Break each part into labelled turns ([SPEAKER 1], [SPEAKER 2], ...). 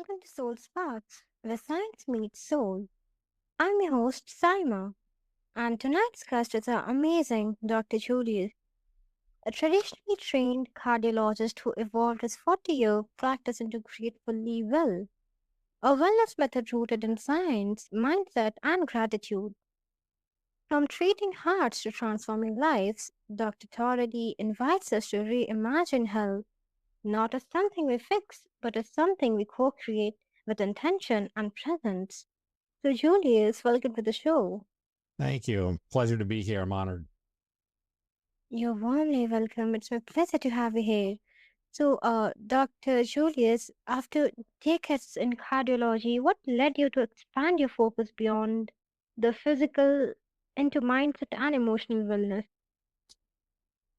[SPEAKER 1] welcome to Soul Sparks, where science meets soul. I'm your host, Saima, and tonight's guest is our amazing Dr. Julius, a traditionally trained cardiologist who evolved his 40-year practice into Gratefully Well, a wellness method rooted in science, mindset, and gratitude. From treating hearts to transforming lives, Dr. Torelli invites us to reimagine health not as something we fix, but as something we co create with intention and presence. So, Julius, welcome to the show.
[SPEAKER 2] Thank you. Pleasure to be here. I'm honored.
[SPEAKER 1] You're warmly welcome. It's my pleasure to have you here. So, Dr. Julius, after decades in cardiology, what led you to expand your focus beyond the physical into mindset and emotional wellness?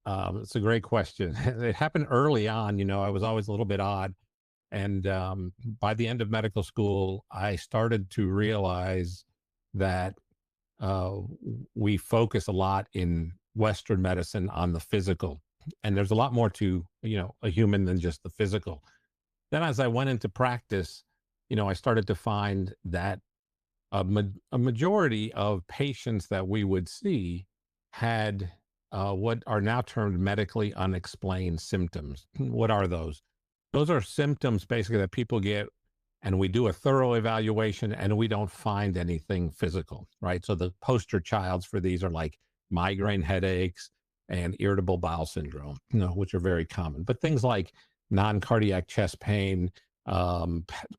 [SPEAKER 2] It's a great question. It happened early on. I was always a little bit odd. And by the end of medical school, I started to realize that uh, we focus a lot in Western medicine on the physical. And there's a lot more to, a human than just the physical. Then as I went into practice, I started to find that a majority of patients that we would see had what are now termed medically unexplained symptoms. What are those? Those are symptoms basically that people get, and we do a thorough evaluation and we don't find anything physical, right? So the poster childs for these are like migraine headaches and irritable bowel syndrome, which are very common. But things like non cardiac chest pain,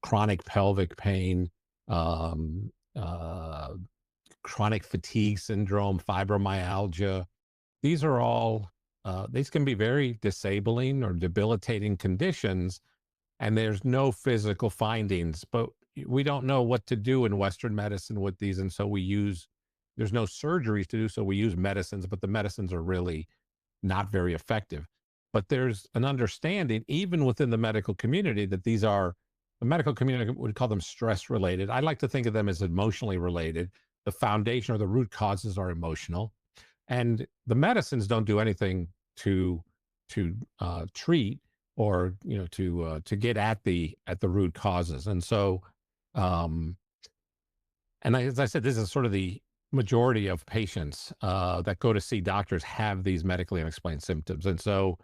[SPEAKER 2] chronic pelvic pain, um, uh, chronic fatigue syndrome, fibromyalgia. These are all, these can be very disabling or debilitating conditions, and there's no physical findings, but we don't know what to do in Western medicine with these. And so there's no surgeries to do. So we use medicines, but the medicines are really not very effective. But there's an understanding, even within the medical community, that the medical community would call them stress related. I like to think of them as emotionally related. The foundation or the root causes are emotional, and the medicines don't do anything to treat or to get at the root causes. And so, um, as I said, this is sort of the majority of patients that go to see doctors have these medically unexplained symptoms. And so,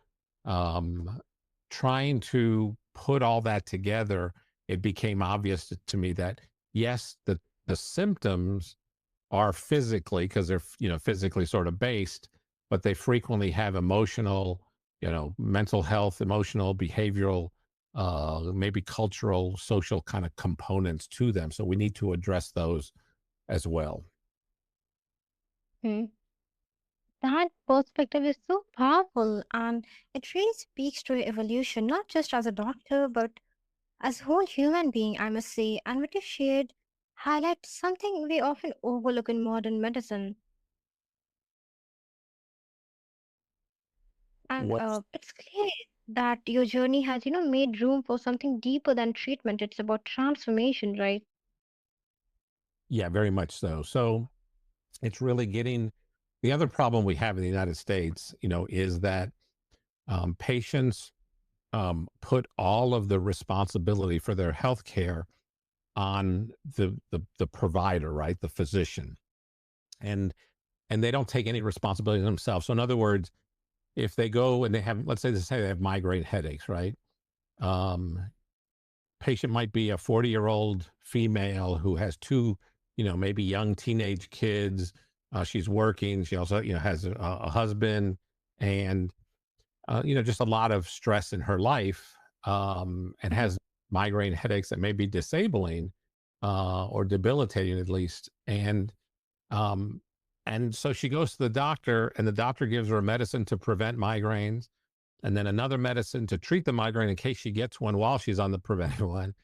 [SPEAKER 2] um, trying to put all that together, it became obvious to me that yes, the symptoms are physically, because they're physically sort of based, but they frequently have emotional, mental health, emotional, behavioral, maybe cultural, social kind of components to them. So we need to address those as well.
[SPEAKER 1] Hmm. That perspective is so powerful and it really speaks to your evolution, not just as a doctor, but as a whole human being, I must say. And what you shared highlights something we often overlook in modern medicine. And
[SPEAKER 2] What's
[SPEAKER 1] it's clear that your journey has, made room for something deeper than treatment. It's about transformation, right?
[SPEAKER 2] Yeah, very much so. So it's really getting the other problem we have in the United States, is that patients put all of the responsibility for their health care on the provider, right, the physician, and they don't take any responsibility themselves. So in other words, if they go and they have, let's say they have migraine headaches, right? Um, Patient might be a 40-year-old female who has two, maybe young teenage kids. She's working. She also, has a husband, and just a lot of stress in her life, and
[SPEAKER 1] Mhm.
[SPEAKER 2] has migraine headaches that may be disabling or debilitating at least. Um, and so she goes to the doctor, and the doctor gives her a medicine to prevent migraines, and then another medicine to treat the migraine in case she gets one while she's on the preventive one.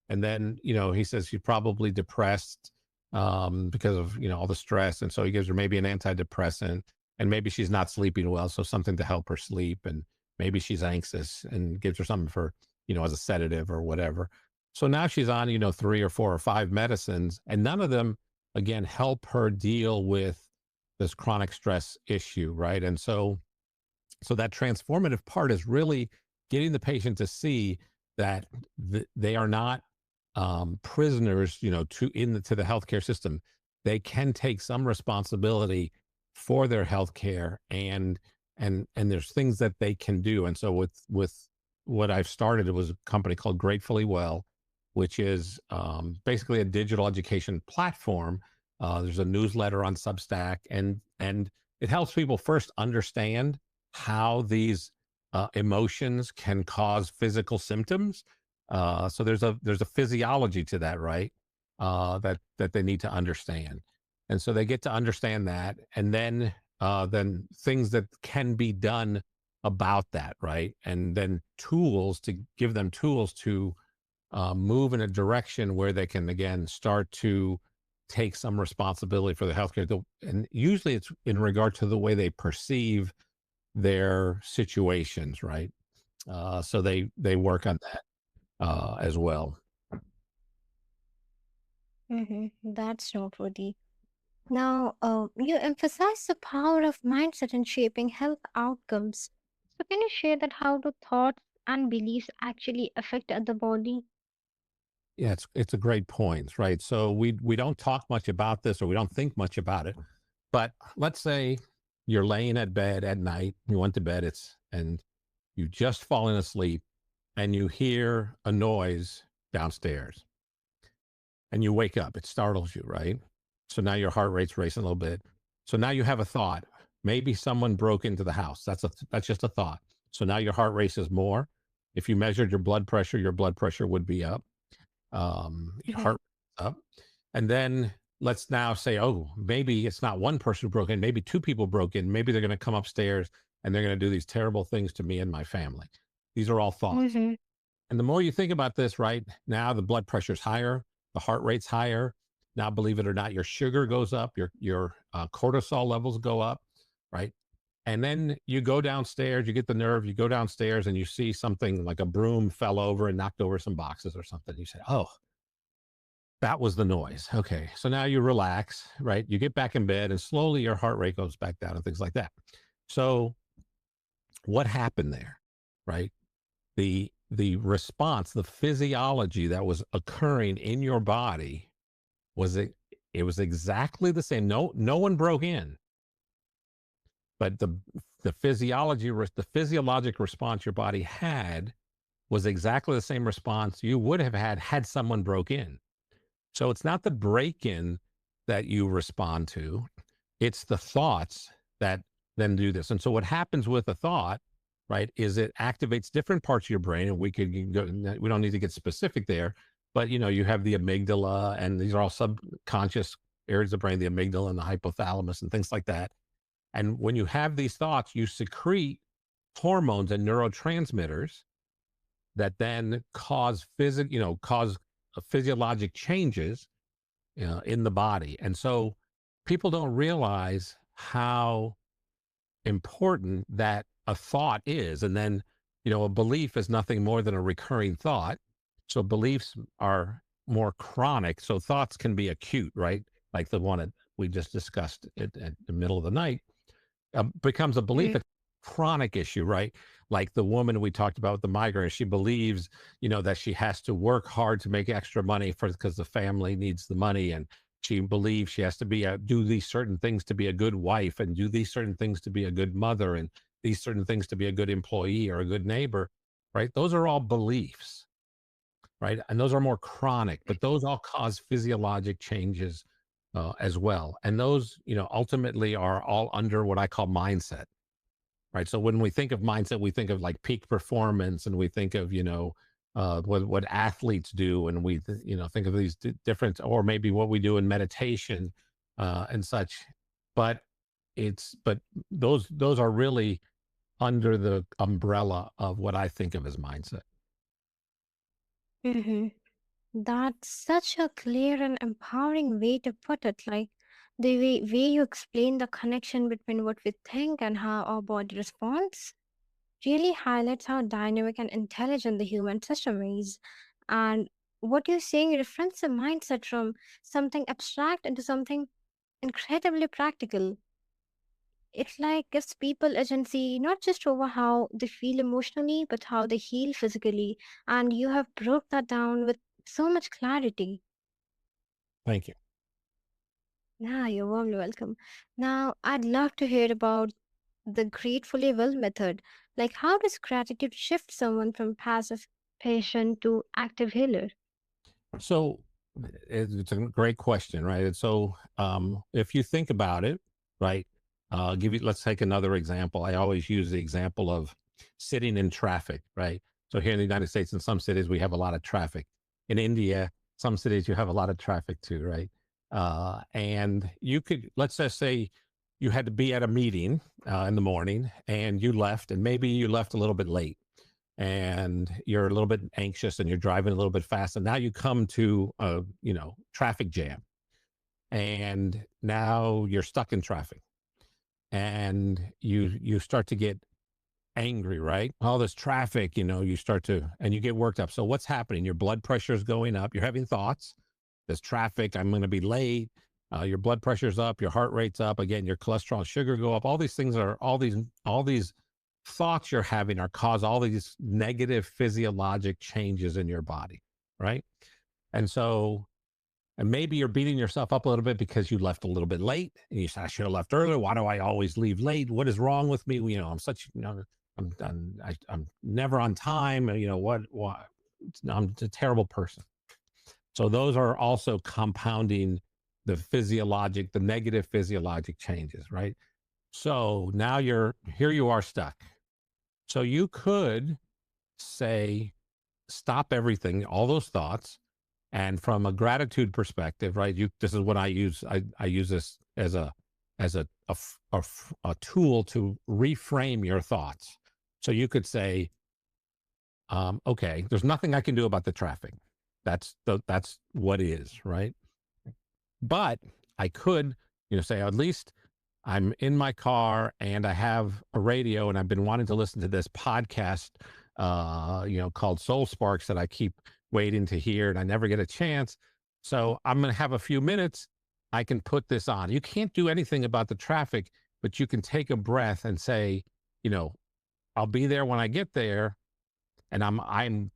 [SPEAKER 2] And then, he says she's probably depressed because of, all the stress. And so he gives her maybe an antidepressant, and maybe she's not sleeping well. So something to help her sleep. And maybe she's anxious and gives her something for, as a sedative or whatever. So now she's on, three or four or five medicines, and none of them, again, help her deal with this chronic stress issue. Right. And so that transformative part is really getting the patient to see that they are not prisoners, to the healthcare system. They can take some responsibility for their healthcare, and there's things that they can do. And so with what I've started, it was a company called Gratefully Well, which is basically a digital education platform. There's a newsletter on Substack, and it helps people first understand how these emotions can cause physical symptoms. So there's a physiology to that, right? That they need to understand, and so they get to understand that, and then things that can be done about that, right? And then tools to give them tools to move in a direction where they can again start to take some responsibility for the healthcare. And usually it's in regard to the way they perceive their situations, right? So they work on that as well.
[SPEAKER 1] That's noteworthy. Now, you emphasize the power of mindset in shaping health outcomes. So, can you share that how do thoughts and beliefs actually affect the body?
[SPEAKER 2] Yeah, it's a great point, right? So we don't talk much about this, or we don't think much about it. But let's say you're laying at bed at night, you went to bed, and you just fallen asleep, and you hear a noise downstairs, and you wake up. It startles you, right? So now your heart rate's racing a little bit. So now you have a thought. Maybe someone broke into the house. That's just a thought. So now your heart races more. If you measured your blood pressure would be up, your
[SPEAKER 1] Mhm.
[SPEAKER 2] heart up. And then let's now say, oh, maybe it's not one person who broke in, maybe two people broke in. Maybe they're going to come upstairs and they're going to do these terrible things to me and my family. These are all thoughts.
[SPEAKER 1] Mm-hmm.
[SPEAKER 2] And the more you think about this, right now, the blood pressure's higher, the heart rate's higher. Now, believe it or not, your sugar goes up, your cortisol levels go up, right? And then you go downstairs, you get the nerve, you go downstairs and you see something like a broom fell over and knocked over some boxes or something. You say, oh, that was the noise. Okay. So now you relax, right? You get back in bed and slowly your heart rate goes back down and things like that. So what happened there, right? The response, the physiology that was occurring in your body was it was exactly the same. No one broke in, but the physiologic response your body had was exactly the same response you would have had someone broke in. So it's not the break in that you respond to, it's the thoughts that then do this. And so what happens with a thought, right, is it activates different parts of your brain. And we don't need to get specific there, but you have the amygdala, and these are all subconscious areas of the brain, the amygdala and the hypothalamus and things like that. And when you have these thoughts, you secrete hormones and neurotransmitters that then cause physiologic changes in the body. And so people don't realize how important that a thought is. And then, a belief is nothing more than a recurring thought. So beliefs are more chronic. So thoughts can be acute, right? Like the one that we just discussed at the middle of the night becomes a belief, a chronic issue, right? Like the woman we talked about with the migraine, she believes, that she has to work hard to make extra money because the family needs the money, and she believes she has to do these certain things to be a good wife, and do these certain things to be a good mother, and these certain things to be a good employee or a good neighbor, right? Those are all beliefs, right? And those are more chronic, but those all cause physiologic changes as well. And those, ultimately are all under what I call mindset, right? So when we think of mindset, we think of like peak performance, and we think of, what athletes do. And we, think of these different, or maybe what we do in meditation and such. But but those are really under the umbrella of what I think of as mindset.
[SPEAKER 1] Mm-hmm. That's such a clear and empowering way to put it. Like the way you explain the connection between what we think and how our body responds really highlights how dynamic and intelligent the human system is. And what you're saying reframes the mindset from something abstract into something incredibly practical. It like gives people agency not just over how they feel emotionally, but how they heal physically. And you have broke that down with So much clarity.
[SPEAKER 2] Thank you.
[SPEAKER 1] Yeah, you're warmly welcome. Now, I'd love to hear about the gratefully well method. Like, how does gratitude shift someone from passive patient to active healer?
[SPEAKER 2] So it's a great question, right? And so if you think about it, right, give you, let's take another example. I always use the example of sitting in traffic, right? So here in the United States, in some cities, we have a lot of traffic. In India, some cities, you have a lot of traffic too, right? And you could, let's just say you had to be at a meeting in the morning and you left, and maybe you left a little bit late and you're a little bit anxious and you're driving a little bit fast, and now you come to a traffic jam, and now you're stuck in traffic, and you start to get angry, right? All this traffic, you start to, and you get worked up. So what's happening? Your blood pressure is going up, you're having thoughts, there's traffic, I'm going to be late. Your blood pressure's up, your heart rate's up, again your cholesterol and sugar go up. All these things are, all these thoughts you're having are cause all these negative physiologic changes in your body, right? And so, and maybe you're beating yourself up a little bit because you left a little bit late and you said, I should have left earlier. Why do I always leave late? What is wrong with me? I'm such, I'm never on time. What, I'm a terrible person. So those are also compounding the negative physiologic changes, right? So now you are stuck. So you could say, stop everything, all those thoughts. And from a gratitude perspective, right? This is what I use. I use this as a tool to reframe your thoughts. So you could say, okay, there's nothing I can do about the traffic. That's what is, right? But I could, say, at least I'm in my car and I have a radio and I've been wanting to listen to this podcast, called Soul Sparks that I keep waiting to hear and I never get a chance. So I'm going to have a few minutes. I can put this on. You can't do anything about the traffic, but you can take a breath and say, you know, I'll be there when I get there, and I'm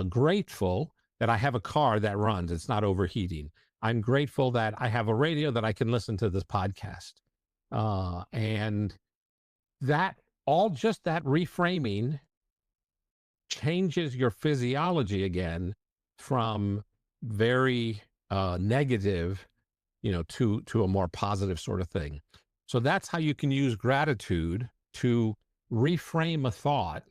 [SPEAKER 2] grateful that I have a car that runs. It's not overheating. I'm grateful that I have a radio that I can listen to this podcast, and that all just that reframing changes your physiology again from very negative, to a more positive sort of thing. So that's how you can use gratitude to reframe a thought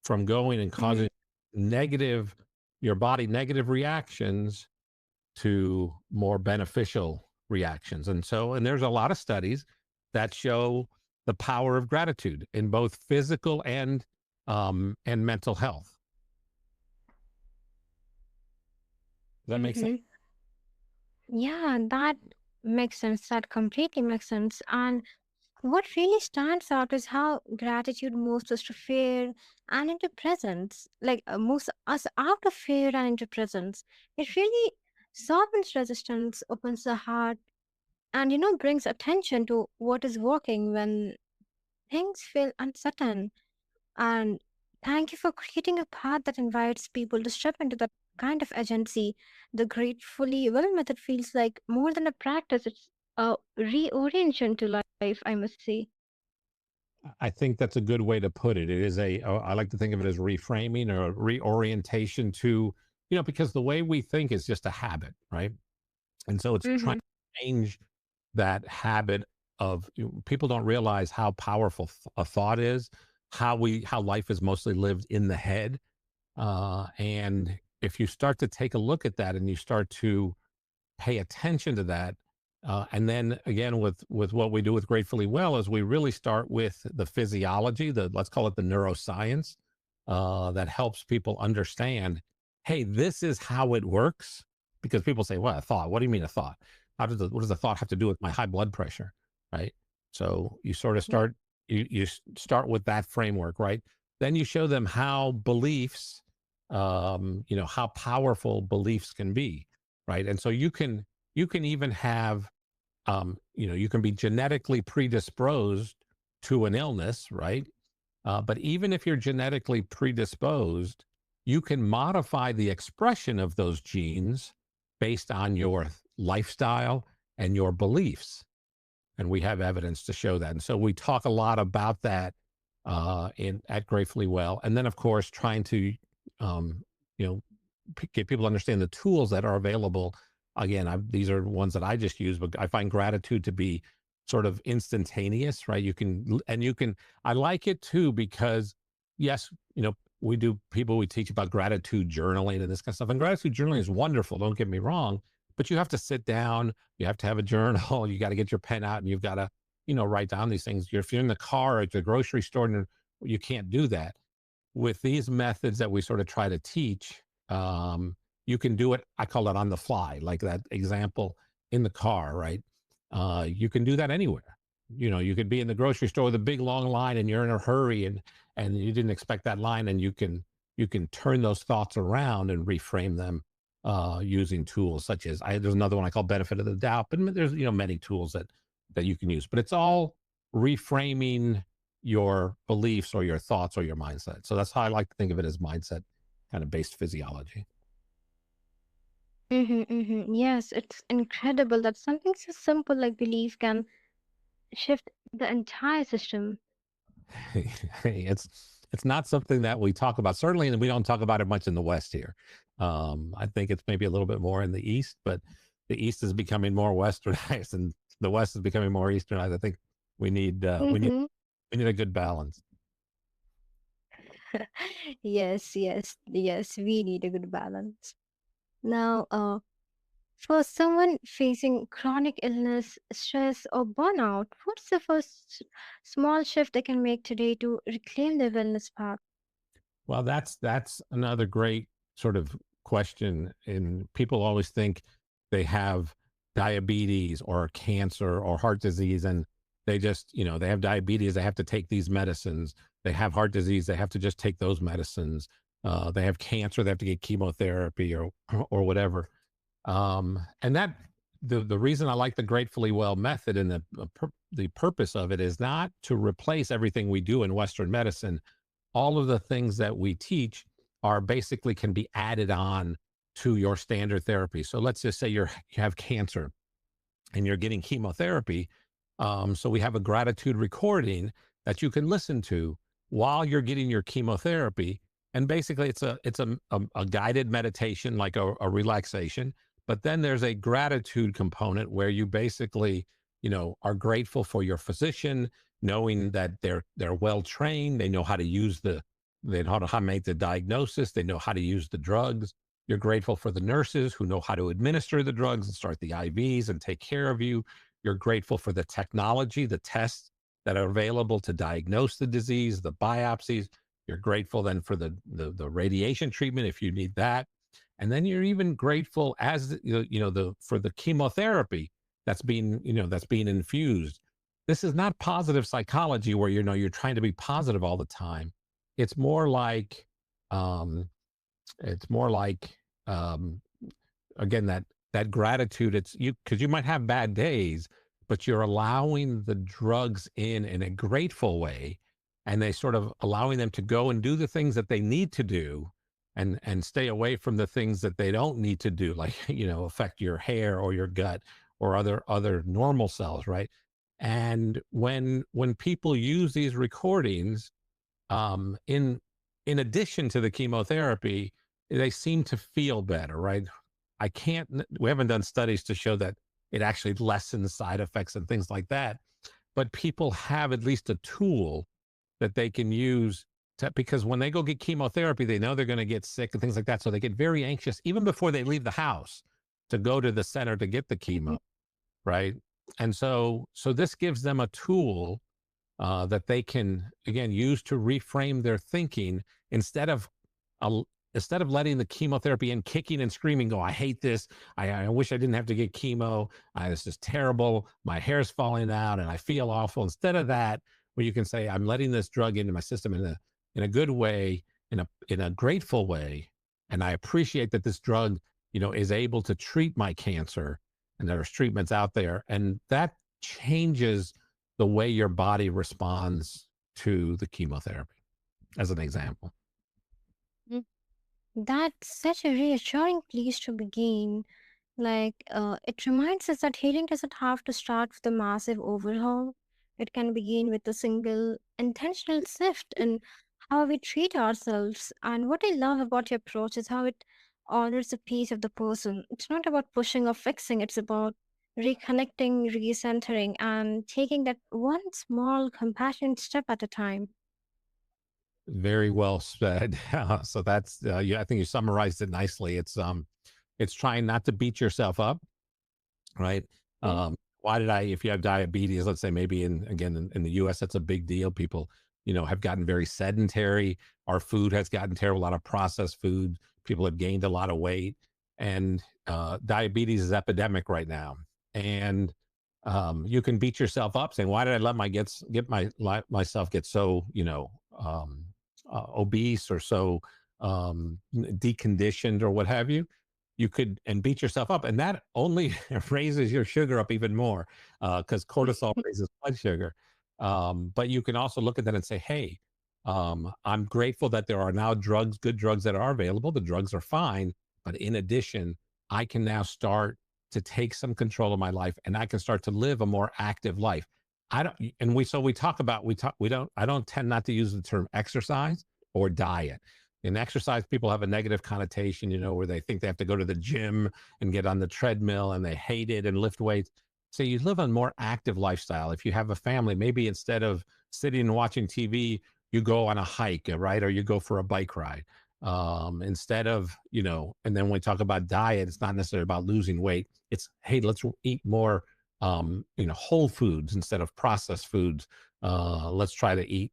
[SPEAKER 2] from going and
[SPEAKER 1] Mhm.
[SPEAKER 2] causing negative, your body negative reactions to more beneficial reactions. And there's a lot of studies that show the power of gratitude in both physical and mental health. Does that make sense?
[SPEAKER 1] Mhm. Yeah, that makes sense. That completely makes sense. And what really stands out is how gratitude moves us to fear and into presence, like moves us out of fear and into presence. It really softens resistance, opens the heart, and brings attention to what is working when things feel uncertain. And thank you for creating a path that invites people to step into that kind of agency. The Gratefully Well method feels like more than a practice, it's a reorientation to life, I must say.
[SPEAKER 2] I think that's a good way to put it. It is I like to think of it as reframing or reorientation to, because the way we think is just a habit, right? And so it's trying
[SPEAKER 1] Mm-hmm.
[SPEAKER 2] to change that habit of, people don't realize how powerful a thought is, how life is mostly lived in the head. And if you start to take a look at that and you start to pay attention to that. And then again, with what we do with Gratefully Well, is we really start with the physiology, the let's call it the neuroscience, that helps people understand, hey, this is how it works. Because people say, "What, a thought? What do you mean a thought? What does a thought have to do with my high blood pressure?" Right. So you sort of start start with that framework, right? Then you show them how beliefs, how powerful beliefs can be, right? And so you can even have, you can be genetically predisposed to an illness, right? But even if you're genetically predisposed, you can modify the expression of those genes based on your lifestyle and your beliefs. And we have evidence to show that. And so we talk a lot about that in at Gratefully Well. And then, of course, trying to, you know, get people to understand the tools that are available. Again, these are ones that I just use, but I find gratitude to be sort of instantaneous, right? I like it too, because yes, we teach about gratitude journaling and this kind of stuff. And gratitude journaling is wonderful. Don't get me wrong, but you have to sit down, you have to have a journal, you got to get your pen out and you've got to, write down these things. If you're in the car or at the grocery store, and you can't do that. With these methods that we sort of try to teach, you can do it. I call it on the fly, like that example in the car, right? You can do that anywhere. You could be in the grocery store with a big long line, and you're in a hurry, and you didn't expect that line, and you can turn those thoughts around and reframe them using tools such as there's another one I call benefit of the doubt, but there's many tools that you can use. But it's all reframing your beliefs or your thoughts or your mindset. So that's how I like to think of it, as mindset kind of based physiology.
[SPEAKER 1] Yes, it's incredible that something so simple like belief can shift the entire system.
[SPEAKER 2] It's not something that we talk about. Certainly, and we don't talk about it much in the West here. I think it's maybe a little bit more in the East, but the East is becoming more Westernized, and the West is becoming more Easternized. I think we need uh, we need
[SPEAKER 1] Mm-hmm.
[SPEAKER 2] we need a good balance.
[SPEAKER 1] Yes, yes, yes, we need a good balance. Now, for someone facing chronic illness, stress, or burnout, what's the first small shift they can make today to reclaim their wellness path?
[SPEAKER 2] Well, that's another great sort of question. And people always think they have diabetes or cancer or heart disease, and they just, they have diabetes, they have to take these medicines. They have heart disease, they have to just take those medicines. They have cancer, they have to get chemotherapy or whatever. And the reason I like the Gratefully Well method, and the purpose of it is not to replace everything we do in Western medicine. All of the things that we teach are basically can be added on to your standard therapy. So let's just say you have cancer and you're getting chemotherapy. So we have a gratitude recording that you can listen to while you're getting your chemotherapy. And basically, it's a guided meditation, like a relaxation. But then there's a gratitude component where you basically, are grateful for your physician, knowing that they're well trained, they know how to they know how to make the diagnosis, they know how to use the drugs. You're grateful for the nurses who know how to administer the drugs and start the IVs and take care of you. You're grateful for the technology, the tests that are available to diagnose the disease, the biopsies. You're grateful then for the radiation treatment if you need that. And then you're even grateful as for the chemotherapy that's being infused. This is not positive psychology where you're trying to be positive all the time. It's more like um, it's more like um, again that gratitude. It's you because you might have bad days, but you're allowing the drugs in a grateful way, and they sort of allowing them to go and do the things that they need to do, and stay away from the things that they don't need to do, like affect your hair or your gut or other normal cells, right? And when people use these recordings, um, in in addition to the chemotherapy, they seem to feel better, right? We haven't done studies to show that it actually lessens side effects and things like that, but people have at least a tool that they can use because when they go get chemotherapy, they know they're going to get sick and things like that. So they get very anxious even before they leave the house to go to the center to get the chemo, right? And so this gives them a tool that they can again use to reframe their thinking instead of uh, instead of letting the chemotherapy and kicking and screaming, go, I hate this. I wish I didn't have to get chemo. This is terrible. My hair's falling out and I feel awful. Instead of that, where you can say, I'm letting this drug into my system in a good way, in a grateful way, and I appreciate that this drug, is able to treat my cancer, and there's treatments out there, and that changes the way your body responds to the chemotherapy, as an example.
[SPEAKER 1] That's such a reassuring place to begin. It reminds us that healing doesn't have to start with a massive overhaul. It can begin with a single intentional shift in how we treat ourselves. And what I love about your approach is how it honors the peace of the person. It's not about pushing or fixing, it's about reconnecting, recentering, and taking that one small, compassionate step at a time.
[SPEAKER 2] Very well said. So that's yeah, I think you summarized it nicely. It's trying not to beat yourself up, right?
[SPEAKER 1] Mhm.
[SPEAKER 2] Why did I, if you have diabetes, let's say maybe in the US, that's a big deal. People, have gotten very sedentary. Our food has gotten terrible, a lot of processed food. People have gained a lot of weight, and diabetes is epidemic right now. And you can beat yourself up saying, why did I let myself get so, obese or so deconditioned or what have you? You could and beat yourself up, and that only raises your sugar up even more, because cortisol raises blood sugar. But you can also look at that and say, hey, I'm grateful that there are now drugs, good drugs that are available. The drugs are fine, but in addition, I can now start to take some control of my life, and I can start to live a more active life. I don't and we talk about we don't I don't tend not to use the term exercise or diet. In exercise, people have a negative connotation, where they think they have to go to the gym and get on the treadmill and they hate it and lift weights. So you live a more active lifestyle. If you have a family, maybe instead of sitting and watching TV, you go on a hike, right? Or you go for a bike ride. Instead of, and then when we talk about diet, it's not necessarily about losing weight. It's, hey, let's eat more, whole foods instead of processed foods. Let's try to eat,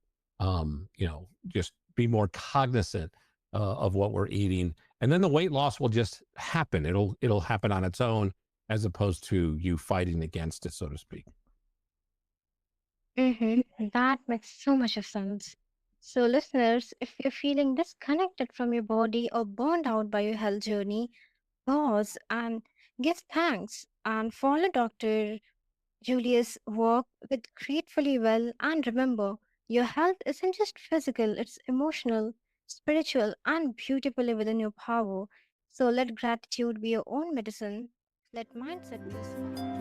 [SPEAKER 2] just be more cognizant of what we're eating, and then the weight loss will just happen. It'll happen on its own, as opposed to you fighting against it, so to speak.
[SPEAKER 1] That makes so much of sense. So, listeners, if you're feeling disconnected from your body or burned out by your health journey, pause and give thanks and follow Dr. Julius' work with Gratefully Well. And remember, your health isn't just physical, it's emotional, spiritual, and beautifully within your power. So, let gratitude be your own medicine. Let mindset be your superpower.